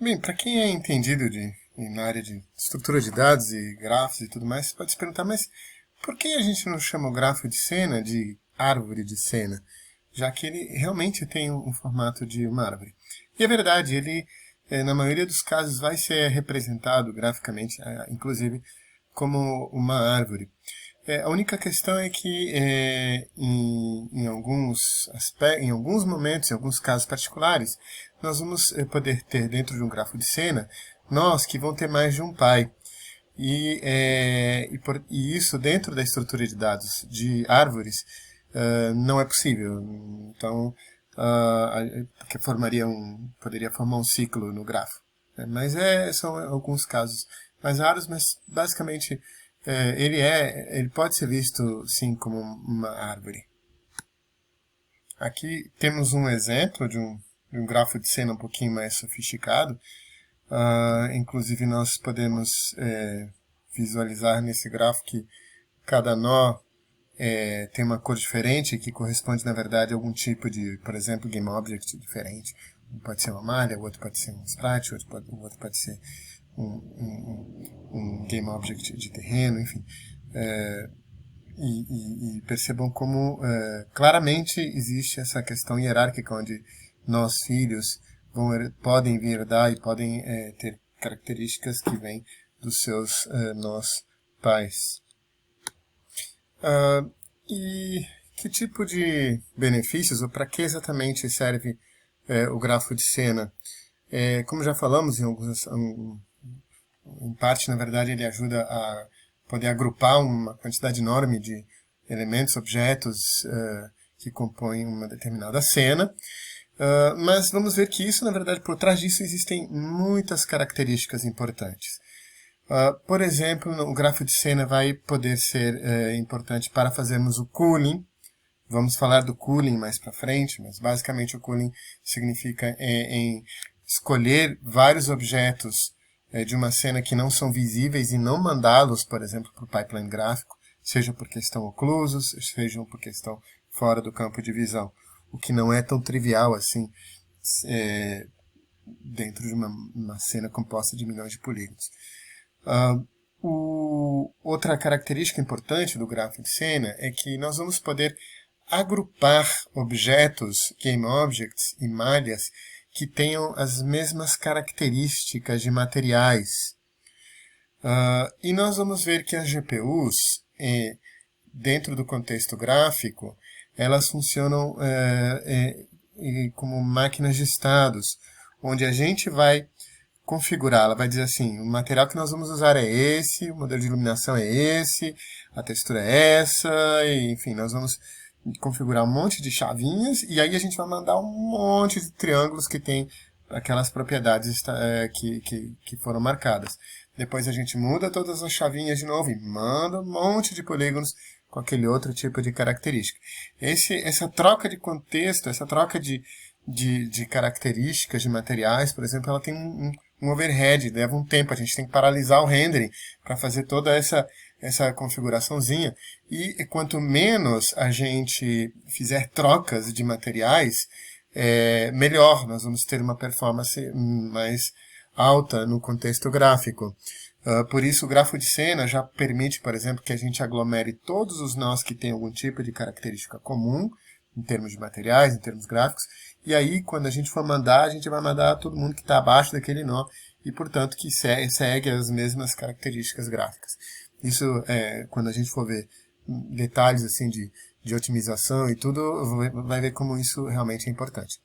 Bem, para quem é entendido na área de estrutura de dados e grafos e tudo mais, você pode se perguntar, mas por que a gente não chama o grafo de cena de árvore de cena? Já que ele realmente tem um formato de uma árvore. E é verdade, ele, na maioria dos casos, vai ser representado graficamente, inclusive, como uma árvore. A única questão é que em alguns momentos, em alguns casos particulares, nós vamos poder ter dentro de um grafo de cena nós que vão ter mais de um pai. E isso dentro da estrutura de dados de árvores não é possível. Então, porque poderia formar um ciclo no grafo. Mas são alguns casos mais raros, mas basicamente ele pode ser visto sim como uma árvore. Aqui temos um exemplo de um grafo de cena um pouquinho mais sofisticado. Inclusive nós podemos visualizar nesse grafo que cada nó tem uma cor diferente, que corresponde na verdade a algum tipo de, por exemplo, game object diferente. Um pode ser uma malha, o outro pode ser um sprite, o outro pode ser um game object de terreno, enfim. E percebam como claramente existe essa questão hierárquica onde nós, filhos, podem vir herdar e podem ter características que vêm dos seus nós pais. E que tipo de benefícios, ou para que exatamente serve o grafo de cena? Como já falamos, em parte, na verdade, ele ajuda a poder agrupar uma quantidade enorme de elementos, objetos que compõem uma determinada cena. Mas vamos ver que isso, na verdade, por trás disso existem muitas características importantes. Por exemplo, o grafo de cena vai poder ser importante para fazermos o cooling. Vamos falar do cooling mais para frente, mas basicamente o cooling significa em escolher vários objetos de uma cena que não são visíveis e não mandá-los, por exemplo, para o pipeline gráfico, seja porque estão oclusos, seja porque estão fora do campo de visão, o que não é tão trivial assim dentro de uma cena composta de milhões de polígonos. Outra característica importante do grafo de cena é que nós vamos poder agrupar objetos, game objects e malhas que tenham as mesmas características de materiais. E nós vamos ver que as GPUs, dentro do contexto gráfico, elas funcionam como máquinas de estados, onde a gente vai configurar, ela vai dizer assim, o material que nós vamos usar é esse, o modelo de iluminação é esse, a textura é essa, e, enfim, nós vamos configurar um monte de chavinhas e aí a gente vai mandar um monte de triângulos que tem aquelas propriedades que foram marcadas. Depois a gente muda todas as chavinhas de novo e manda um monte de polígonos com aquele outro tipo de característica. Essa troca de contexto, essa troca de características de materiais, por exemplo, ela tem um overhead, leva um tempo, a gente tem que paralisar o rendering para fazer toda essa configuraçãozinha. E quanto menos a gente fizer trocas de materiais, melhor, nós vamos ter uma performance mais alta no contexto gráfico. Por isso, o grafo de cena já permite, por exemplo, que a gente aglomere todos os nós que têm algum tipo de característica comum, em termos de materiais, em termos gráficos, e aí, quando a gente for mandar, a gente vai mandar todo mundo que está abaixo daquele nó, e, portanto, que segue as mesmas características gráficas. Isso, quando a gente for ver detalhes assim de otimização e tudo, vai ver como isso realmente é importante.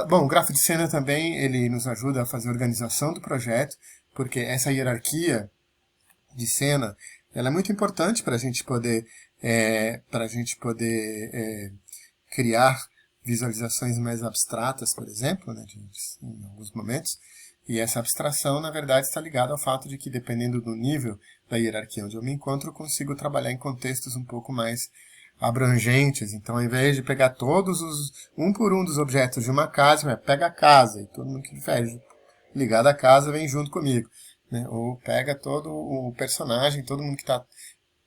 Bom, o grafo de cena também ele nos ajuda a fazer a organização do projeto, porque essa hierarquia de cena ela é muito importante para a gente poder, criar visualizações mais abstratas, por exemplo, né, em alguns momentos. E essa abstração, na verdade, está ligada ao fato de que, dependendo do nível da hierarquia onde eu me encontro, eu consigo trabalhar em contextos um pouco mais abrangentes. Então, ao invés de pegar todos um por um dos objetos de uma casa, pega a casa, e todo mundo que estiver ligado à casa vem junto comigo. Né? Ou pega todo o personagem, todo mundo que está,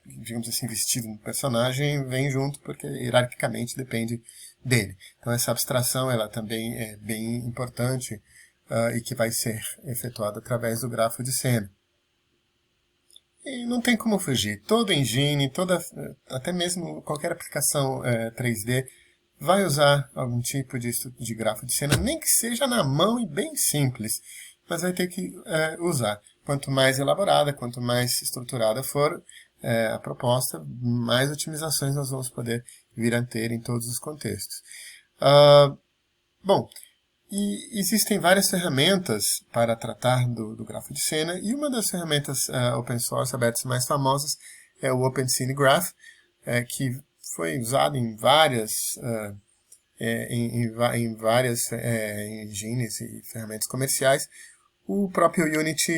digamos assim, vestido no personagem, vem junto, porque hierarquicamente depende dele. Então, essa abstração ela também é bem importante e que vai ser efetuado através do grafo de cena. E não tem como fugir. Todo engine, até mesmo qualquer aplicação 3D, vai usar algum tipo de grafo de cena, nem que seja na mão e bem simples, mas vai ter que usar. Quanto mais elaborada, quanto mais estruturada for a proposta, mais otimizações nós vamos poder vir a ter em todos os contextos. Bom, e existem várias ferramentas para tratar do grafo de cena, e uma das ferramentas open source abertas mais famosas é o OpenScene Graph, que foi usado em várias engines e ferramentas comerciais. O próprio Unity,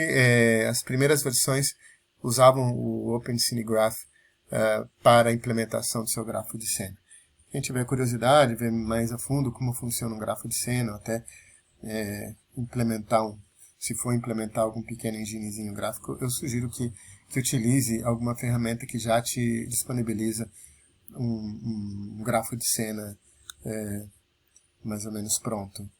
as primeiras versões usavam o OpenScene Graph para a implementação do seu grafo de cena. Quem tiver curiosidade, ver mais a fundo como funciona um grafo de cena, até se for implementar algum pequeno enginezinho gráfico, eu sugiro que utilize alguma ferramenta que já te disponibiliza um grafo de cena mais ou menos pronto.